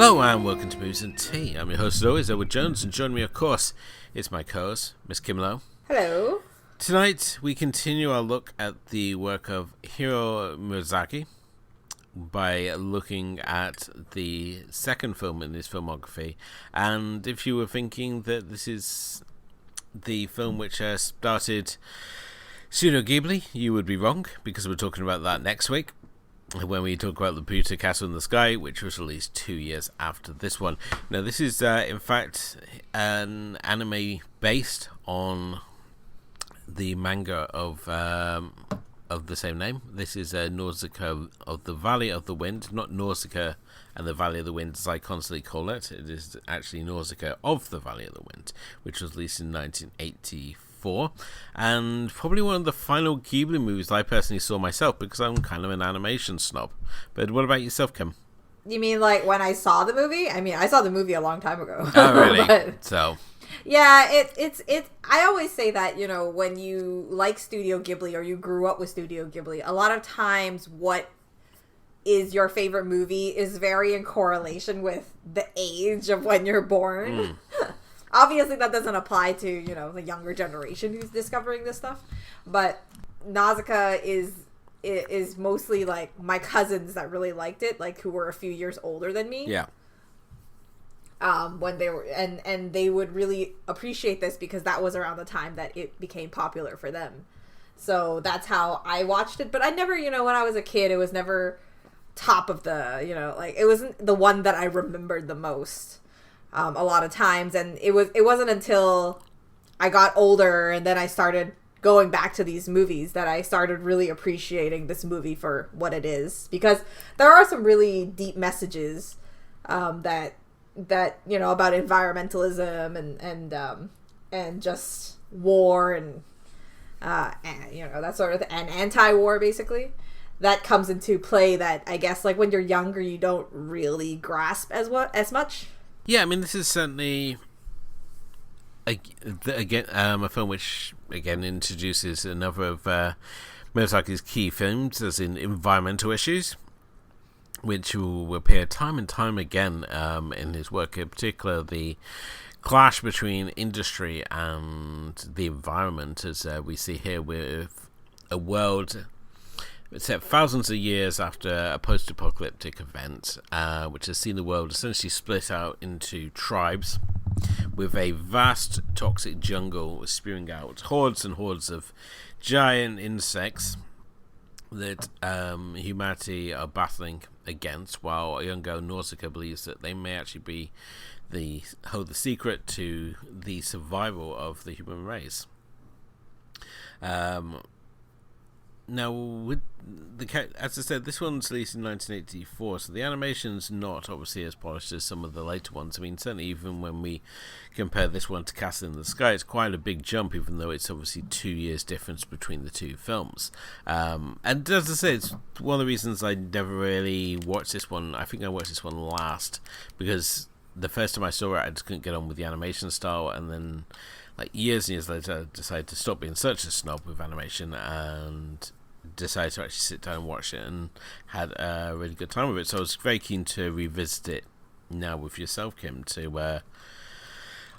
Hello and welcome to Movies and Tea. I'm your host as always, Elwood Jones, and joining me of course is my co-host, Miss Kim Lowe. Hello. Tonight we continue our look at the work of Hayao Miyazaki by looking at the second film in his filmography. And if you were thinking that this is the film which started Studio Ghibli, you would be wrong, because we're talking about that next week when we talk about the Buddha Castle in the Sky, which was released 2 years after this one. Now, this is in fact an anime based on the manga of the same name. This is Nausicaa of the Valley of the Wind, not Nausicaa and the Valley of the Wind as I constantly call it. It is actually Nausicaa of the Valley of the Wind, which was released in 1984. And probably one of the final Ghibli movies I personally saw myself, because I'm kind of an animation snob. But what about yourself, Kim? You mean like when I saw the movie? I mean, I saw the movie a long time ago. Oh, really? So... yeah, it's I always say that, you know, when you like Studio Ghibli or you grew up with Studio Ghibli, a lot of times what is your favorite movie is very in correlation with the age of when you're born. Obviously, that doesn't apply to, you know, the younger generation who's discovering this stuff. But Nausicaa is mostly, like, my cousins that really liked it, like, who were a few years older than me. Yeah. When they were, and they would really appreciate this because that was around the time that it became popular for them. So that's how I watched it. But I never, you know, when I was a kid, it was never top of the, you know, like, it wasn't the one that I remembered the most. A lot of times, and it wasn't until I got older and then I started going back to these movies that I started really appreciating this movie for what it is, because there are some really deep messages that you know, about environmentalism and just war and you know, that sort of and anti-war basically, that comes into play that I guess, like, when you're younger you don't really grasp as much. Yeah, I mean, this is certainly again a film which again introduces another of Miyazaki's key themes, as in environmental issues, which will appear time and time again in his work. In particular, the clash between industry and the environment, as we see here with a world set thousands of years after a post-apocalyptic event, which has seen the world essentially split out into tribes, with a vast toxic jungle spewing out hordes and hordes of giant insects that humanity are battling against, while a young girl, Nausicaa, believes that they may actually hold the secret to the survival of the human race. Now, with as I said, this one's released in 1984, so the animation's not obviously as polished as some of the later ones. I mean, certainly even when we compare this one to Castle in the Sky, it's quite a big jump, even though it's obviously 2 years difference between the two films. And as I say, it's one of the reasons I never really watched this one. I think I watched this one last, because the first time I saw it, I just couldn't get on with the animation style, and then, like, years and years later, I decided to stop being such a snob with animation and decided to actually sit down and watch it, and had a really good time with it. So I was very keen to revisit it now with yourself, Kim, to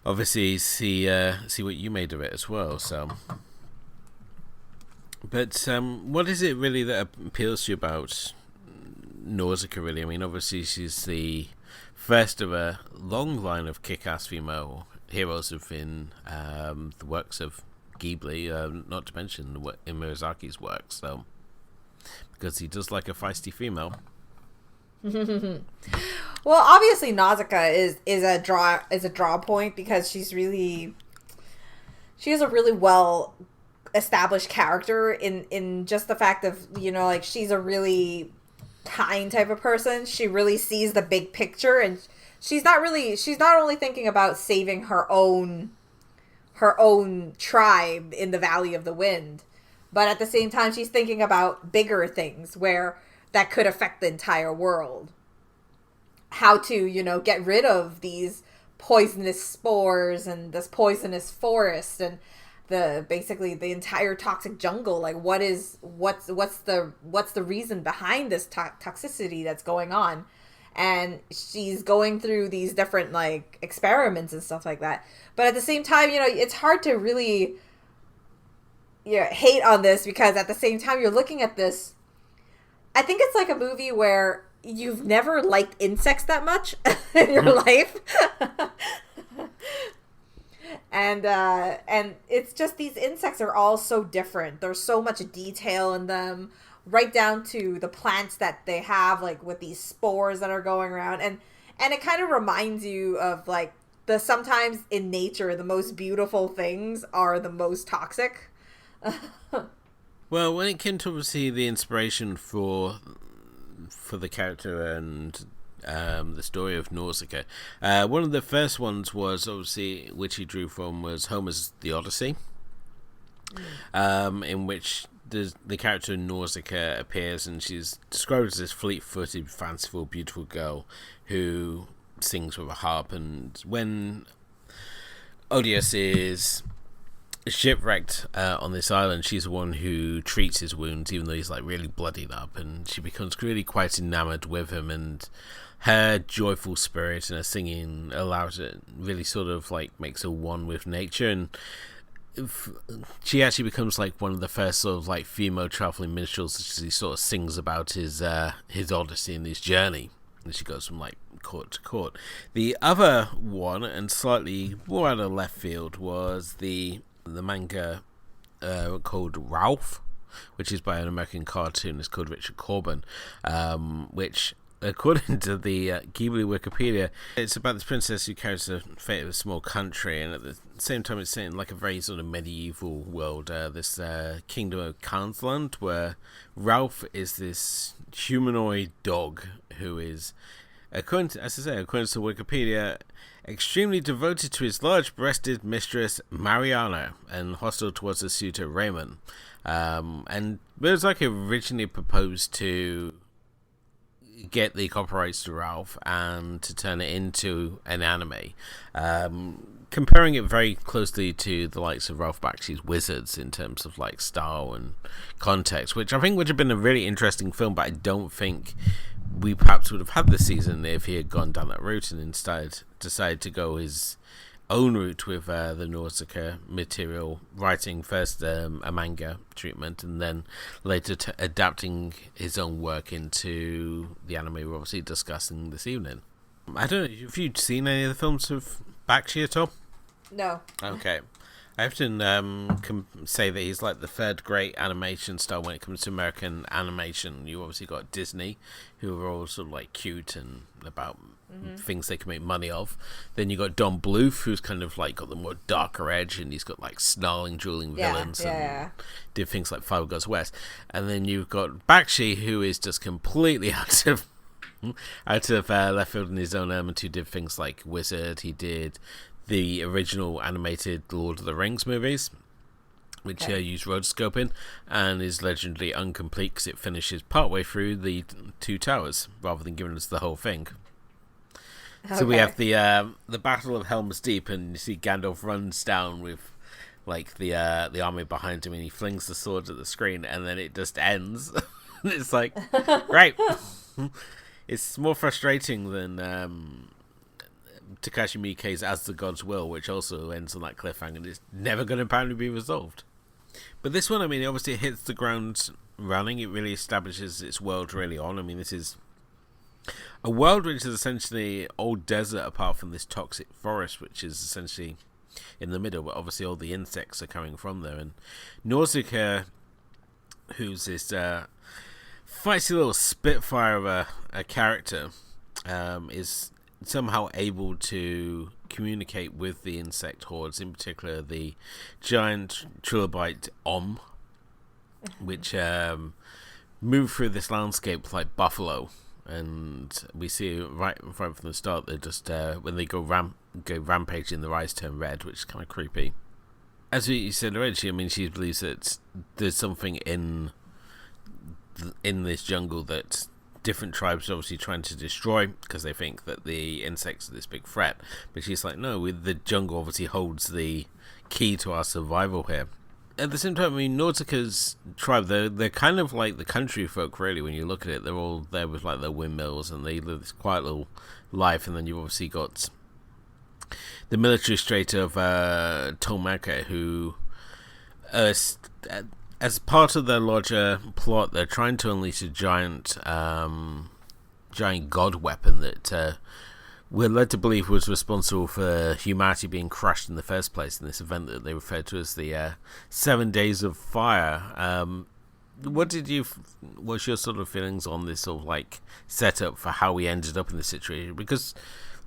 obviously see what you made of it as well. So, but what is it really that appeals to you about Nausicaa, really? I mean, obviously she's the first of a long line of kick-ass female heroes within the works of Ghibli, not to mention in Miyazaki's work, so, because he does like a feisty female. Well, obviously Nausicaa is a draw point, because she has a really well established character in just the fact of, you know, like, she's a really kind type of person. She really sees the big picture, and she's not only thinking about saving her own tribe in the Valley of the Wind, but at the same time she's thinking about bigger things that could affect the entire world. How to, you know, get rid of these poisonous spores and this poisonous forest and basically the entire toxic jungle. Like, what's the reason behind this toxicity that's going on? and she's going through these different like experiments and stuff like that. But at the same time, it's hard to really hate on this, because at the same time you're looking at this. I think it's like a movie where you've never liked insects that much in your life. And it's just, these insects are all so different. There's so much detail in them, right down to the plants that they have, like with these spores that are going around. And it kind of reminds you of like sometimes in nature, the most beautiful things are the most toxic. Well, when it came to obviously the inspiration for the character and the story of Nausicaa, one of the first ones was obviously, which he drew from, was Homer's The Odyssey, in which the character Nausicaa appears, and she's described as this fleet-footed, fanciful, beautiful girl who sings with a harp. And when Odysseus is shipwrecked on this island, she's the one who treats his wounds, even though he's like really bloodied up, and she becomes really quite enamored with him, and her joyful spirit and her singing allows it, really sort of like makes her one with nature. And she actually becomes like one of the first sort of like female traveling minstrels, as he sort of sings about his odyssey and his journey, and she goes from like court to court. The other one, and slightly more out of left field, was the manga called Ralph, which is by an American cartoonist called Richard Corbin, which, according to the Ghibli Wikipedia, it's about this princess who carries the fate of a small country, and at the same time it's set in like a very sort of medieval world, this kingdom of Kansland, where Ralph is this humanoid dog who is, according to Wikipedia, extremely devoted to his large-breasted mistress Mariana and hostile towards his suitor Raymond. And Miyazaki originally proposed to get the copyrights to Ralph and to turn it into an anime, comparing it very closely to the likes of Ralph Bakshi's Wizards in terms of like style and context, which I think would have been a really interesting film, but I don't think we perhaps would have had this season if he had gone down that route and instead decided to go his own route with the Nausicaa material, writing first a manga treatment and then later adapting his own work into the anime we're obviously discussing this evening. I don't know if you'd seen any of the films of Bakshi at all? No. Okay. I often say that he's like the third great animation star when it comes to American animation. You obviously got Disney, who are all sort of like cute and about things they can make money of. Then you got Don Bluth, who's kind of like got the more darker edge, and he's got like snarling, drooling villains and did things like Five Goes West. And then you've got Bakshi, who is just completely out of left field in his own element, who did things like Wizard. He did the original animated Lord of the Rings movies, which used rotoscoping, and is legendarily incomplete because it finishes partway through the Two Towers rather than giving us the whole thing. So we have the Battle of Helm's Deep, and you see Gandalf runs down with like the army behind him, and he flings the sword at the screen, and then it just ends. It's like, right. It's more frustrating than Takashi Miike's As the Gods Will, which also ends on that cliffhanger and it's never going to apparently be resolved. But this one, I mean, obviously it hits the ground running. It really establishes its world really on. I mean, this is a world which is essentially all desert apart from this toxic forest, which is essentially in the middle, but obviously all the insects are coming from there. And Nausicaa, who's this feisty little spitfire of a character, is somehow able to communicate with the insect hordes, in particular the giant trilobite which move through this landscape like buffalo. And we see right from the start that just when they go rampaging, their eyes turn red, which is kind of creepy. As you said already, I mean, she believes that there's something in this jungle that different tribes are obviously trying to destroy because they think that the insects are this big threat. But she's like, no, the jungle obviously holds the key to our survival here. at the same time, I mean, Nautica's tribe, they're kind of like the country folk, really, when you look at it. They're all there with, like, their windmills, and they live this quiet little life, and then you've obviously got the military strait of Tolmeca, who, as part of their larger plot, they're trying to unleash a giant god weapon that we're led to believe was responsible for humanity being crushed in the first place in this event that they referred to as the 7 Days of Fire. What's your sort of feelings on this sort of like setup for how we ended up in this situation? Because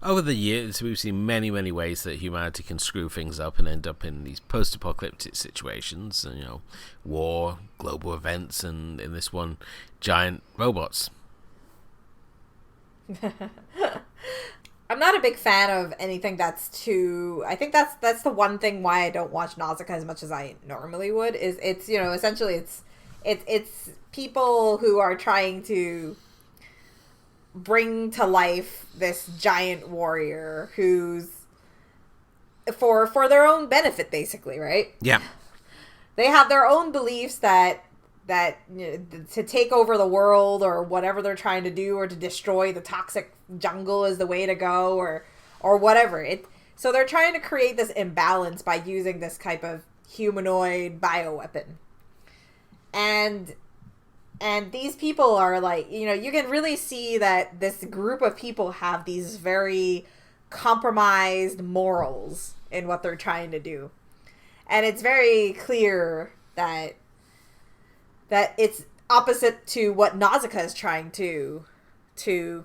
over the years we've seen many ways that humanity can screw things up and end up in these post-apocalyptic situations, and, war, global events, and in this one, giant robots. I'm not a big fan of anything that's too... I think that's the one thing why I don't watch Nausicaa as much as I normally would, is it's, essentially it's people who are trying to bring to life this giant warrior who's for their own benefit, basically, right? Yeah. They have their own beliefs that to take over the world or whatever they're trying to do, or to destroy the toxic jungle is the way to go, or whatever. So they're trying to create this imbalance by using this type of humanoid bioweapon. And these people are like, you can really see that this group of people have these very compromised morals in what they're trying to do. And it's very clear that it's opposite to what Nausicaa is trying to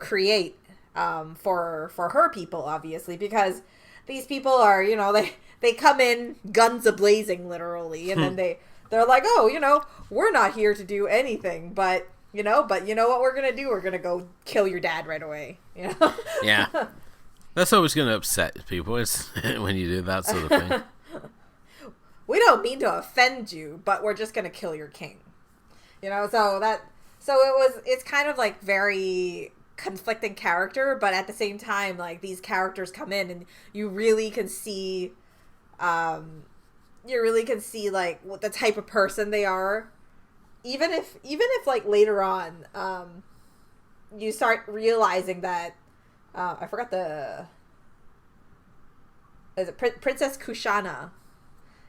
create for her people, obviously, because these people are, they come in guns a-blazing, literally, and then they're like, oh, we're not here to do anything, but you know what we're gonna do? We're gonna go kill your dad right away. Yeah, that's always gonna upset people, is when you do that sort of thing. We don't mean to offend you, but we're just gonna kill your king. It's kind of like very conflicting character, but at the same time, like, these characters come in and you really can see like what the type of person they are, even if like later on you start realizing that I forgot Princess Kushana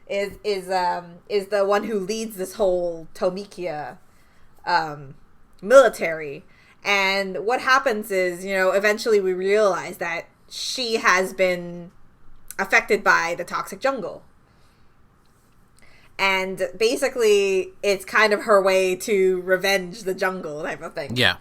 is the one who leads this whole Tomikia military. And what happens is, eventually we realize that she has been affected by the toxic jungle. And basically, it's kind of her way to revenge the jungle type of thing. Yeah.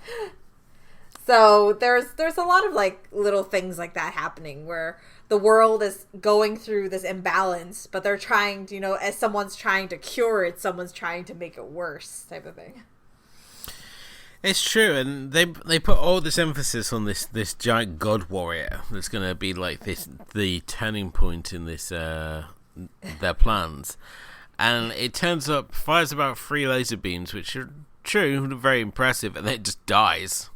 So there's a lot of like little things like that happening where the world is going through this imbalance, but they're trying to, as someone's trying to cure it, someone's trying to make it worse type of thing. It's true, and they put all this emphasis on this giant god warrior that's going to be like the turning point in this their plans. And it turns up, fires about 3 laser beams, which are true, very impressive, and then it just dies.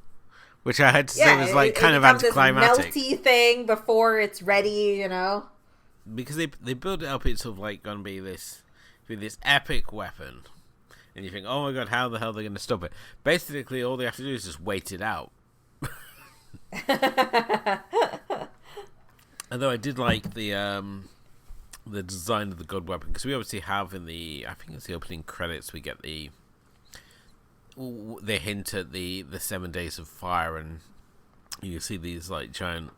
Which I had to say was like kind of anticlimactic. This melty thing before it's ready, Because they build it up, it's sort of like going to be this epic weapon. And you think, oh my god, how the hell are they going to stop it? Basically, all they have to do is just wait it out. Although I did like the design of the god weapon, because we obviously have I think it's the opening credits, we get the hint at the 7 Days of Fire, and you see these like giant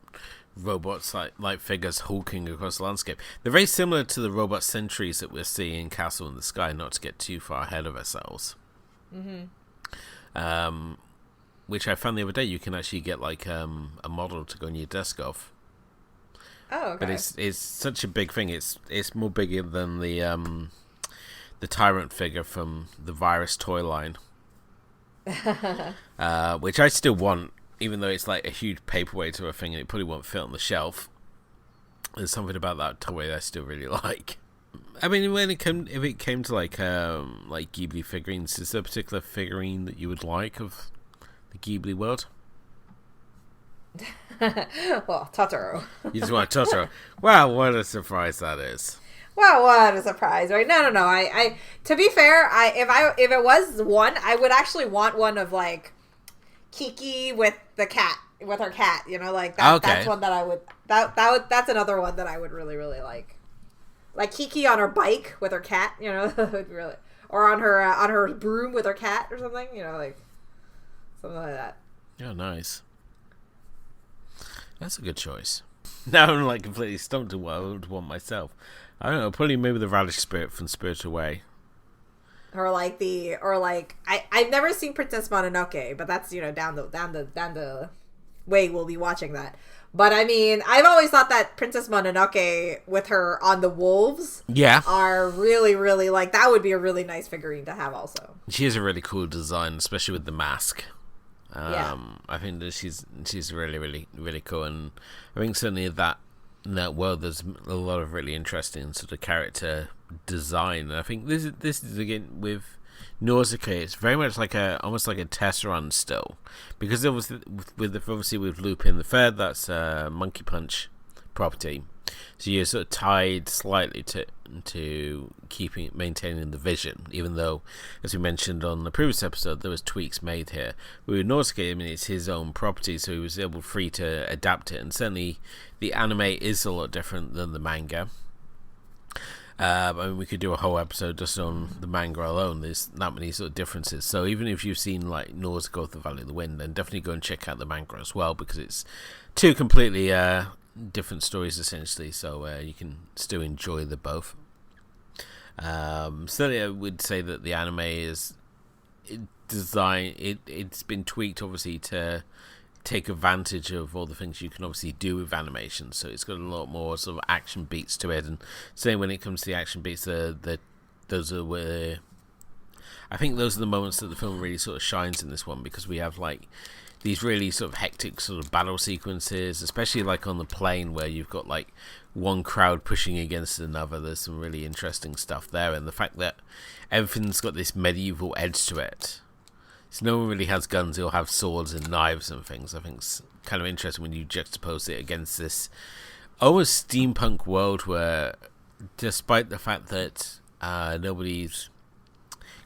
robots like figures hulking across the landscape. They're very similar to the robot sentries that we're seeing in Castle in the Sky, not to get too far ahead of ourselves. Mm-hmm. Which I found the other day, you can actually get like a model to go on your desk of. Oh, okay. But it's such a big thing. It's more bigger than the Tyrant figure from the Virus toy line. Which I still want, even though it's like a huge paperweight or a thing, and it probably won't fit on the shelf. There's something about that toy I still really like. I mean, if it came to like Ghibli figurines, is there a particular figurine that you would like of the Ghibli world? Well, Totoro. You just want Totoro. Wow, what a surprise that is. Well, what a surprise, right? No. I to be fair, if it was one, I would actually want one of like Kiki with the cat, with her cat. You know, like that. Okay. That's one that I would. That's another one that I would really, really like. Like Kiki on her bike with her cat. You know, really, or on her broom with her cat or something. You know, like something like that. Oh, nice. That's a good choice. Now I'm like completely stumped to what I would want myself. I don't know, probably maybe the Radish Spirit from Spirited Away. Or I've never seen Princess Mononoke, but that's, you know, down the way we'll be watching that. But I mean, I've always thought that Princess Mononoke with her on the wolves, are really, really, like, that would be a really nice figurine to have also. She has a really cool design, especially with the mask. I think that she's really, really, really cool, and I think certainly in that world there's a lot of really interesting sort of character design. And I think this is again with Nausicaa. It's very much like almost like a Tesserand still, because it was obviously with Lupin the Third. That's a Monkey Punch property, so you're sort of tied slightly to maintaining the vision, even though, as we mentioned on the previous episode, there was tweaks made here. With Nausicaa, I mean, it's his own property, so he was free to adapt it, and certainly the anime is a lot different than the manga. I mean, we could do a whole episode just on the manga alone. There's that many sort of differences. So even if you've seen like Nausicaa, the Valley of the Wind, then definitely go and check out the manga as well, because it's two completely different stories essentially. So you can still enjoy the both. Certainly, I would say that the anime is it's been tweaked obviously to take advantage of all the things you can obviously do with animation, so it's got a lot more sort of action beats to it. And say when it comes to the action beats, those are where I think those are the moments that the film really sort of shines in this one, because we have like these really sort of hectic sort of battle sequences, especially like on the plane where you've got like one crowd pushing against another. There's some really interesting stuff there, and the fact that everything's got this medieval edge to it. So no one really has guns, they'll have swords and knives and things. I think it's kind of interesting when you juxtapose it against this almost steampunk world where, despite the fact that nobody's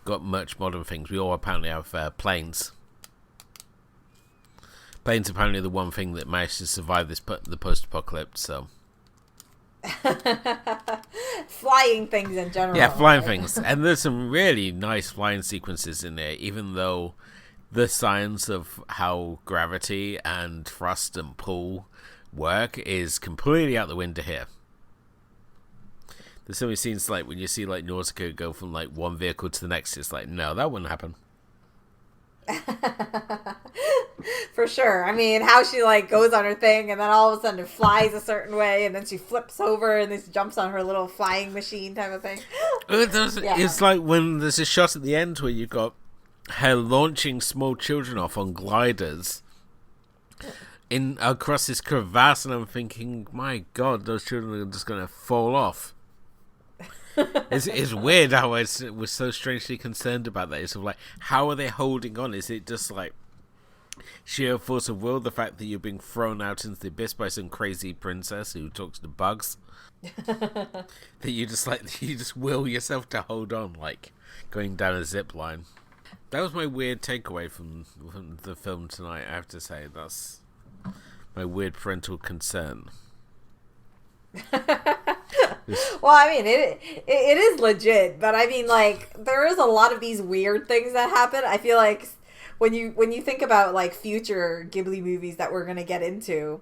got much modern things, we all apparently have planes. Planes are apparently the one thing that managed to survive the post-apocalypse, so... Flying things in general. Yeah, flying things. And there's some really nice flying sequences in there, even though the science of how gravity and thrust and pull work is completely out the window here. There's so many scenes like when you see like Nausicaa go from like one vehicle to the next, it's like, no, that wouldn't happen. For sure. I mean, how she like goes on her thing and then all of a sudden it flies a certain way and then she flips over and then she jumps on her little flying machine type of thing. It's like when there's a shot at the end where you've got her launching small children off on gliders across this crevasse, and I'm thinking, my God, those children are just going to fall off. It's weird how I was so strangely concerned about that. It's sort of like, how are they holding on? Is it just like sheer force of will, the fact that you're being thrown out into the abyss by some crazy princess who talks to bugs, that you just will yourself to hold on, like going down a zip line? That was my weird takeaway from the film tonight, I have to say. That's my weird parental concern. Well, I mean, it is legit, but I mean, like, there is a lot of these weird things that happen. I feel like when you think about like future Ghibli movies that we're gonna get into,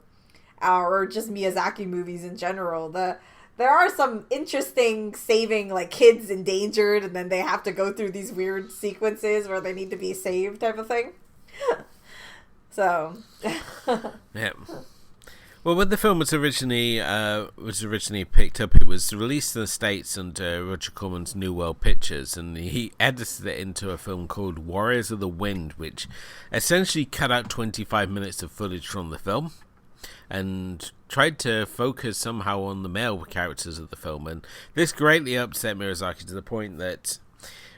or just Miyazaki movies in general, there are some interesting saving like kids endangered, and then they have to go through these weird sequences where they need to be saved type of thing. So, yeah. Well, when the film was originally picked up, it was released in the States under Roger Corman's New World Pictures, and he edited it into a film called Warriors of the Wind, which essentially cut out 25 minutes of footage from the film and tried to focus somehow on the male characters of the film. And this greatly upset Miyazaki to the point that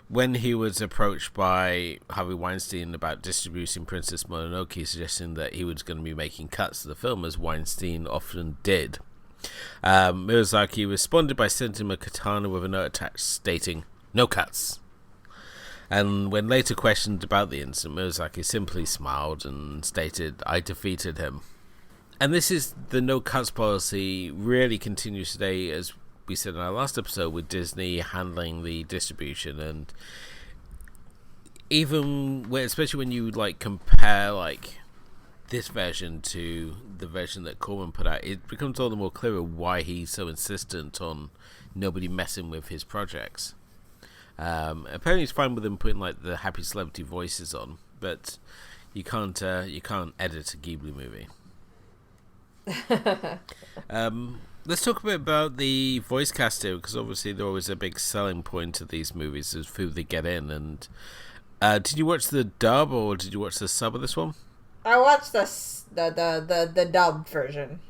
when he was approached by Harvey Weinstein about distributing Princess Mononoke, suggesting that he was going to be making cuts to the film, as Weinstein often did, Miyazaki responded by sending him a katana with a note attached stating, "No cuts." And when later questioned about the incident, Miyazaki simply smiled and stated, "I defeated him." And this is the no cuts policy really continues today, as we said in our last episode, with Disney handling the distribution. And even when, especially when you like compare like this version to the version that Corman put out, it becomes all the more clearer why he's so insistent on nobody messing with his projects. Apparently he's fine with them putting like the happy celebrity voices on, but you can't edit a Ghibli movie. Let's talk a bit about the voice cast here, because obviously they're always a big selling point of these movies is who they get in. And did you watch the dub or did you watch the sub of this one? I watched the dubbed version.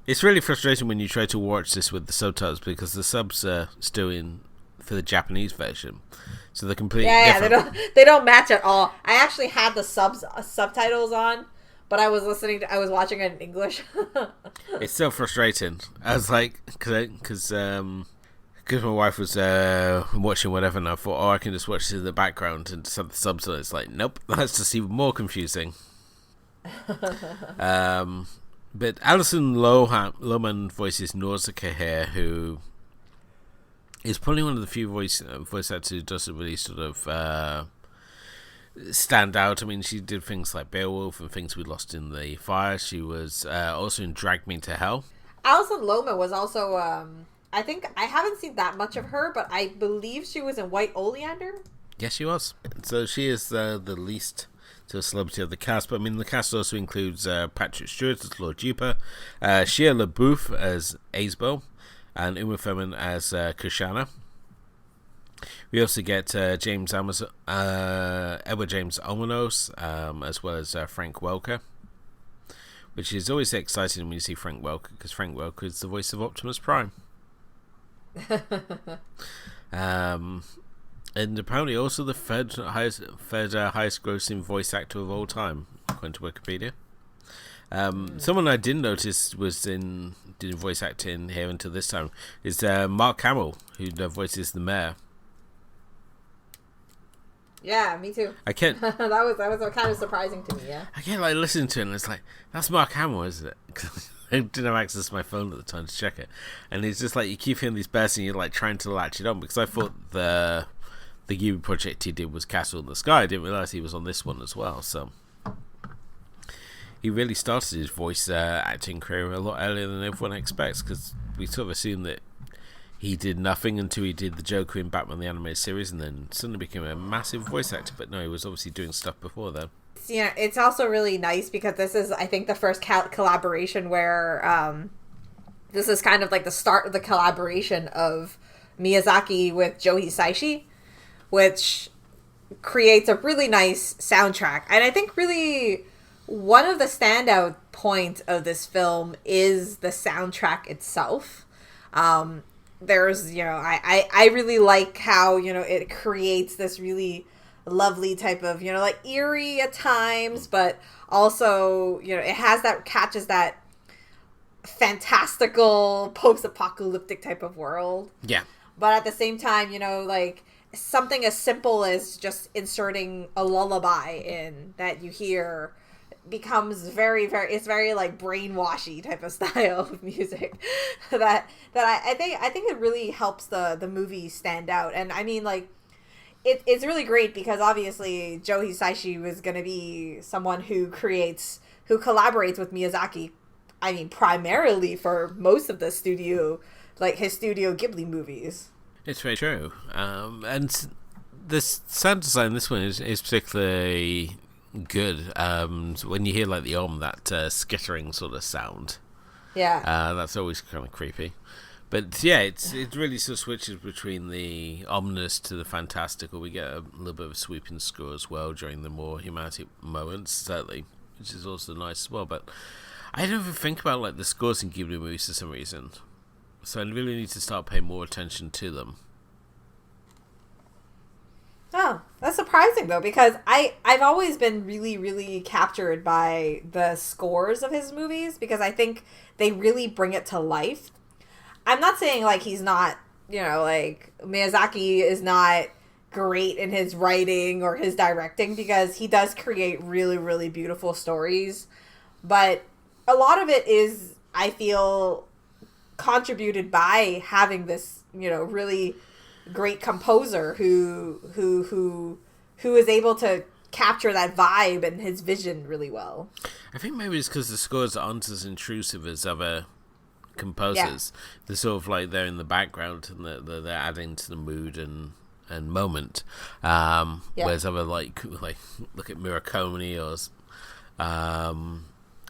It's really frustrating when you try to watch this with the subtitles, because the subs are still in for the Japanese version, so they're completely different. They don't match at all. I actually had the subtitles on, but I was watching it in English. It's so frustrating. I was like, because my wife was watching whatever, and I thought, I can just watch this in the background and just have the subs on. It's like, nope, that's just even more confusing. But Alison Lohman voices Nausicaa here, who is probably one of the few voice actors who doesn't really sort of stand out. I mean, she did things like Beowulf and Things We Lost in the Fire. She was also in Drag Me to Hell. Alison Lohman was also, I think, I haven't seen that much of her, but I believe she was in White Oleander. Yes, she was. So she is the least to a celebrity of the cast, but I mean the cast also includes Patrick Stewart as Lord Duper, Shia LaBeouf as Aesbo, and Uma Thurman as Kushana. We also get Edward James Olmos, as well as Frank Welker, which is always exciting when you see Frank Welker, because Frank Welker is the voice of Optimus Prime. And apparently also the third highest grossing voice actor of all time, according to Wikipedia. Someone I didn't notice was did voice acting here until this time is Mark Hamill, who voices the mayor. Yeah, me too. I can't. that was kind of surprising to me. Yeah. I can't like listen to it, and it's like, that's Mark Hamill, isn't it? I didn't have access to my phone at the time to check it, and it's just like you keep hearing these bursts, and you're like trying to latch it on, because I thought the Ghibli project he did was Castle in the Sky. I didn't realize he was on this one as well. So he really started his voice acting career a lot earlier than everyone expects, because we sort of assume that he did nothing until he did the Joker in Batman the Animated Series, and then suddenly became a massive voice actor. But no, he was obviously doing stuff before then. Yeah, it's also really nice because this is, I think, the first collaboration where this is kind of like the start of the collaboration of Miyazaki with Joe Hisaishi, which creates a really nice soundtrack. And I think really one of the standout points of this film is the soundtrack itself. There's, I really like how, it creates this really lovely type of, like eerie at times, but also, it catches that fantastical post-apocalyptic type of world. Yeah. But at the same time, like something as simple as just inserting a lullaby in that you hear becomes very, very, it's very like brainwashy type of style of music that I think it really helps the movie stand out. And I mean, like, it's really great because obviously Joe Hisaishi was going to be someone who collaborates with Miyazaki, I mean, primarily for most of the studio, like his Studio Ghibli movies. It's very true. And the sound design in this one is particularly good. When you hear like the that skittering sort of sound, that's always kind of creepy. But yeah, it really sort of switches between the ominous to the fantastical. We get a little bit of a sweeping score as well during the more humanistic moments, certainly, which is also nice as well. But I don't even think about like the scores in Ghibli movies for some reason, so I really need to start paying more attention to them. Oh, That's surprising though, because I've always been really, really captured by the scores of his movies, because I think they really bring it to life. I'm not saying like he's not, like Miyazaki is not great in his writing or his directing, because he does create really, really beautiful stories. But a lot of it is, I feel, contributed by having this, really great composer who is able to capture that vibe and his vision really well. I think maybe it's because the scores aren't as intrusive as other composers. Yeah. They're sort of like they're in the background and they're adding to the mood and moment. Whereas other like look at Murakami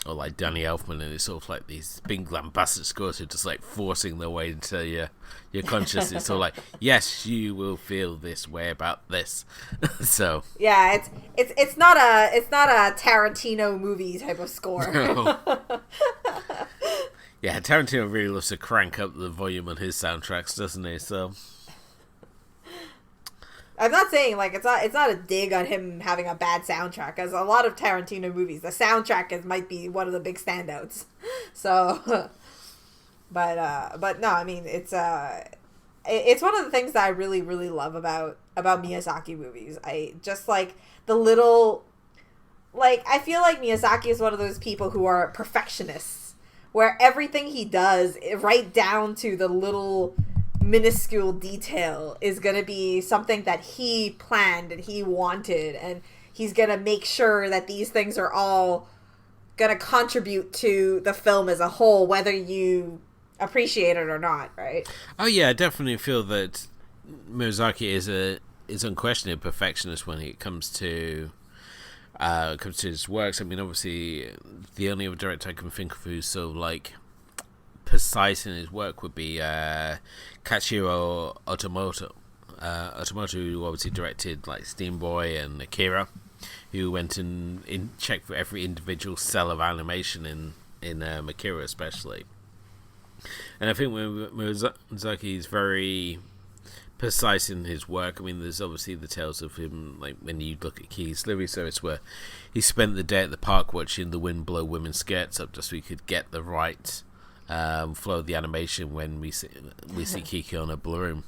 or like Danny Elfman, and it's sort of like these big lambasted scores who are just like forcing their way into your consciousness. It's sort of like, yes, you will feel this way about this. So yeah, it's not a Tarantino movie type of score. No. Yeah, Tarantino really loves to crank up the volume on his soundtracks, doesn't he? So I'm not saying like it's not a dig on him having a bad soundtrack, as a lot of Tarantino movies, the soundtrack might be one of the big standouts. So, but no, I mean it's one of the things that I really, really love about Miyazaki movies. I just like the little, like I feel like Miyazaki is one of those people who are perfectionists, where everything he does, right down to the little minuscule detail, is going to be something that he planned and he wanted, and he's going to make sure that these things are all going to contribute to the film as a whole, whether you appreciate it or not, right? Oh yeah, I definitely feel that Miyazaki is unquestionably a perfectionist when it comes to his works. I mean, obviously the only other director I can think of who's so like precise in his work would be Katsuhiro Otomoto. Who obviously directed like Steam Boy and Akira, who went and checked for every individual cell of animation in Akira especially. And I think when Miyazaki is very precise in his work. I mean, there's obviously the tales of him, like when you look at Keys Living Service, where he spent the day at the park watching the wind blow women's skirts up just so he could get the right flow of the animation when we see Kiki on a balloon.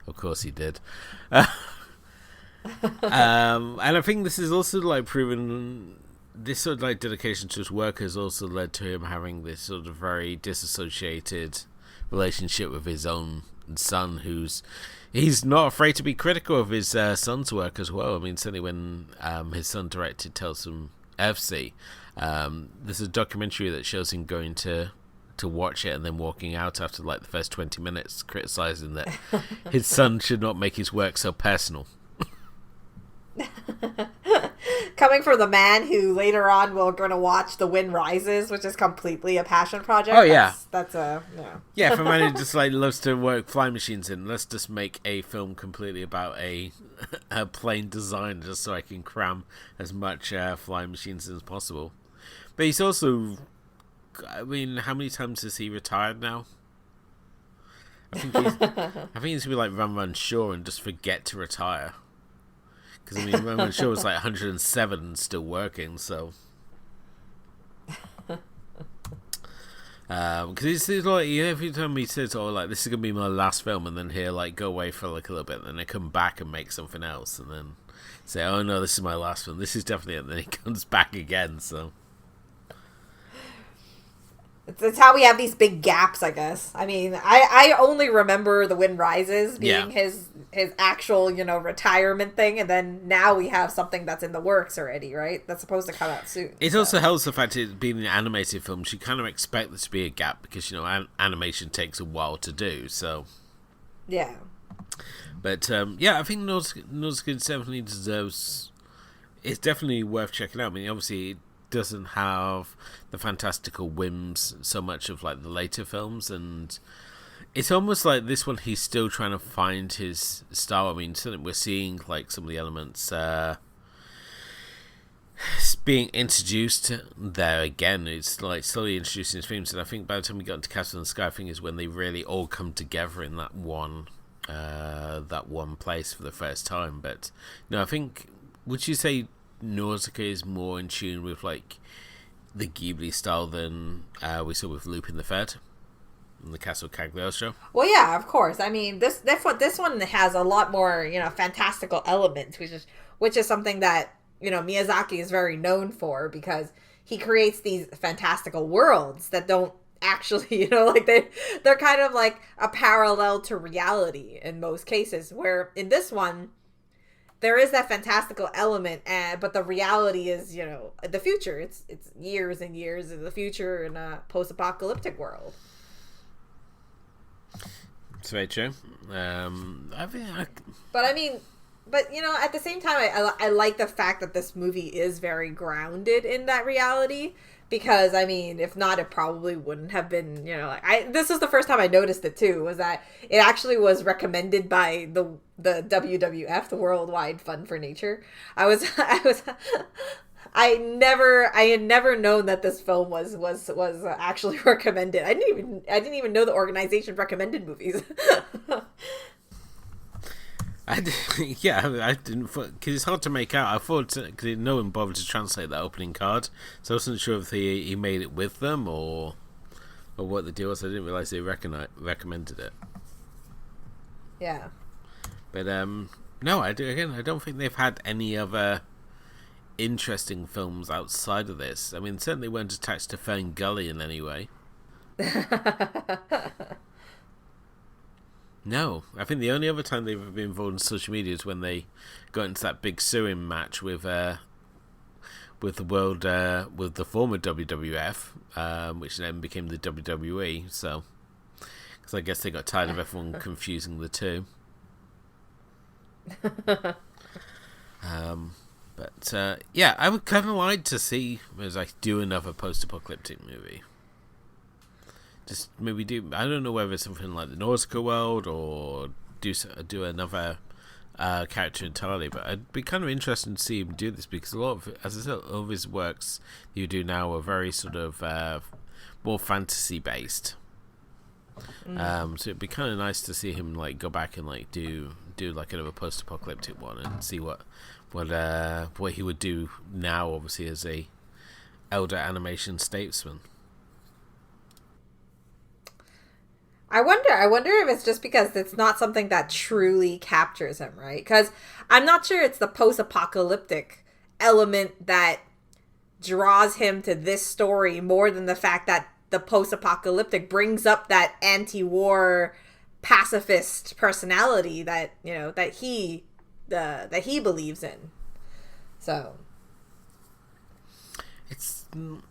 Of course he did. And I think this is also like proven, this sort of like dedication to his work has also led to him having this sort of very disassociated relationship with his own son, he's not afraid to be critical of his son's work as well. I mean, certainly when his son directed Tales from Earthsea, there's a documentary that shows him going to watch it and then walking out after like the first 20 minutes criticizing that his son should not make his work so personal. Coming from the man who later on we're going to watch The Wind Rises, which is completely a passion project. Oh yeah, that's a yeah. For a man who just like loves to work flying machines in, let's just make a film completely about a plane design, just so I can cram as much flying machines as possible. But he's also, I mean, how many times has he retired now? I think he's going to be like Run Shaw and just forget to retire. Because, I mean, Run Shaw was like 107 and still working, so. Because it's like, every time he says, oh, like, this is going to be my last film, and then he'll, like, go away for, like, a little bit, and then they come back and make something else, and then say, oh, no, this is my last film, this is definitely it, and then he comes back again, so. It's how we have these big gaps, I guess. I mean, I only remember The Wind Rises being his actual, retirement thing, and then now we have something that's in the works already, right? That's supposed to come out soon. It also helps the fact it being an animated film. You kind of expect there to be a gap because, animation takes a while to do, so. Yeah. But, I think Nausicaa definitely deserves. It's definitely worth checking out. I mean, obviously, it doesn't have the fantastical whims so much of like the later films, and it's almost like this one he's still trying to find his style. I mean, certainly we're seeing like some of the elements being introduced there again. It's like slowly introducing his themes, and I think by the time we got into Castle in the Sky, I think is when they really all come together in that one that one place for the first time. But no, I think, would you say Nausicaa is more in tune with like the Ghibli style than we saw with Lupin the Third in the Castle Cagliostro? Well, yeah, of course. I mean, this one has a lot more, fantastical elements, which is something that, Miyazaki is very known for, because he creates these fantastical worlds that don't actually, like they're kind of like a parallel to reality in most cases, where in this one there is that fantastical element, but the reality is, the future. It's years and years in the future in a post-apocalyptic world. It's very true. But at the same time, I like the fact that this movie is very grounded in that reality. Because, if not, it probably wouldn't have been, this is the first time I noticed it, too, was that it actually was recommended by the WWF, the Worldwide Fund for Nature. I had never known that this film was actually recommended. I didn't even know the organization recommended movies. I didn't, because it's hard to make out. I thought, because no one bothered to translate that opening card, so I wasn't sure if he made it with them or what the deal was. I didn't realize they recommended it. Yeah. But no, I don't think they've had any other interesting films outside of this. I mean, certainly weren't attached to Fern Gully in any way. No, I think the only other time they've been involved in social media is when they got into that big suing match with the world, with the former WWF, which then became the WWE. So, because I guess they got tired of everyone confusing the two. Yeah, I would kind of like to see Miyazaki do another post-apocalyptic movie. Just maybe do, I don't know whether it's something like the Nausicaa world or do another character entirely, but I'd be kind of interested to see him do this, because a lot of, as I said, all of his works you do now are very sort of more fantasy based. So it'd be kind of nice to see him like go back and like do like another post-apocalyptic one and see what he would do now, obviously as a elder animation statesman. I wonder if it's just because it's not something that truly captures him, right? Because I'm not sure it's the post-apocalyptic element that draws him to this story more than the fact that the post-apocalyptic brings up that anti-war pacifist personality that he believes in. So it's I'm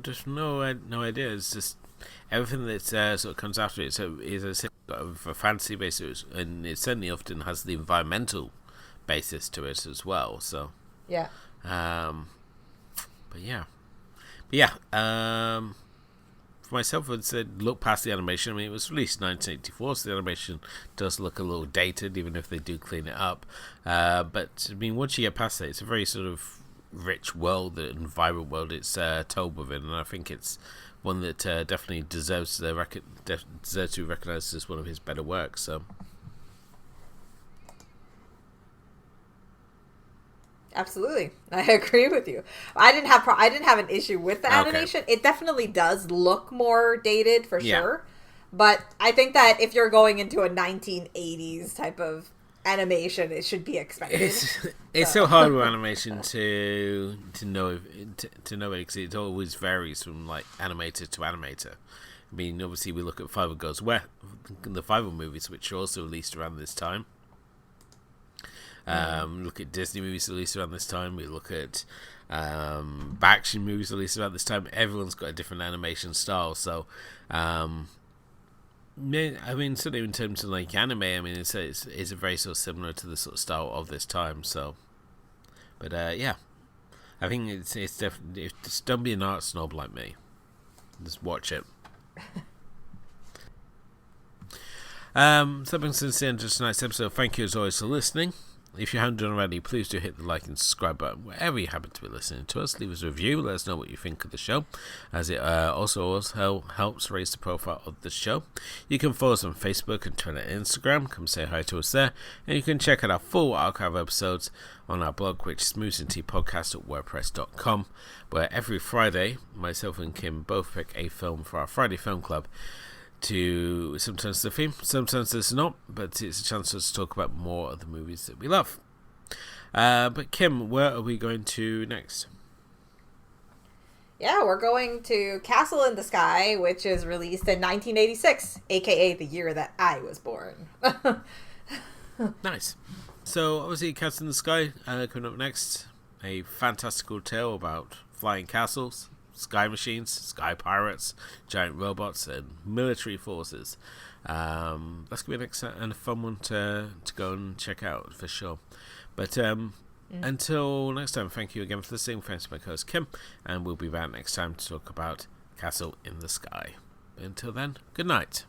just no idea. It's just everything that sort of comes after it is a sort of a fantasy basis, and it certainly often has the environmental basis to it as well. So yeah, for myself, I'd say look past the animation. I mean, it was released in 1984, so the animation does look a little dated, even if they do clean it up. But I mean, once you get past it, it's a very sort of rich world and vibrant world it's told within, and I think it's one that definitely deserves to be recognised as one of his better works. So, absolutely, I agree with you. I didn't have an issue with the animation. Okay. It definitely does look more dated for sure, but I think that if you're going into a 1980s type of animation, it should be expected. It's so hard with animation to know it, because it always varies from like animator to animator. I mean, obviously we look at Five Goes West, the Five movies, which are also released around this time. Look at Disney movies released around this time. We look at action movies released around this time. Everyone's got a different animation style, so I mean, certainly in terms of like anime, I mean, it's a very sort of similar to the sort of style of this time. So, but I think it's definitely, just don't be an art snob like me. Just watch it. So that brings us to the end of tonight's episode. Thank you as always for listening. If you haven't done already, please do hit the like and subscribe button wherever you happen to be listening to us. Leave us a review. Let us know what you think of the show, as it also helps raise the profile of the show. You can follow us on Facebook and Twitter and Instagram. Come say hi to us there. And you can check out our full archive episodes on our blog, which is moosandteapodcast.wordpress.com, where every Friday, myself and Kim both pick a film for our Friday Film Club. To sometimes the theme, sometimes it's not, but it's a chance for us to talk about more of the movies that we love. But Kim, where are we going to next? Yeah, we're going to Castle in the Sky, which is released in 1986, aka the year that I was born. Nice. So obviously Castle in the Sky coming up next, a fantastical tale about flying castles, sky machines, sky pirates, giant robots, and military forces. That's going to be an exciting and a fun one to go and check out for sure. But until next time, thank you again for listening. Thanks to my co-host Kim, and we'll be back next time to talk about Castle in the Sky. Until then, good night.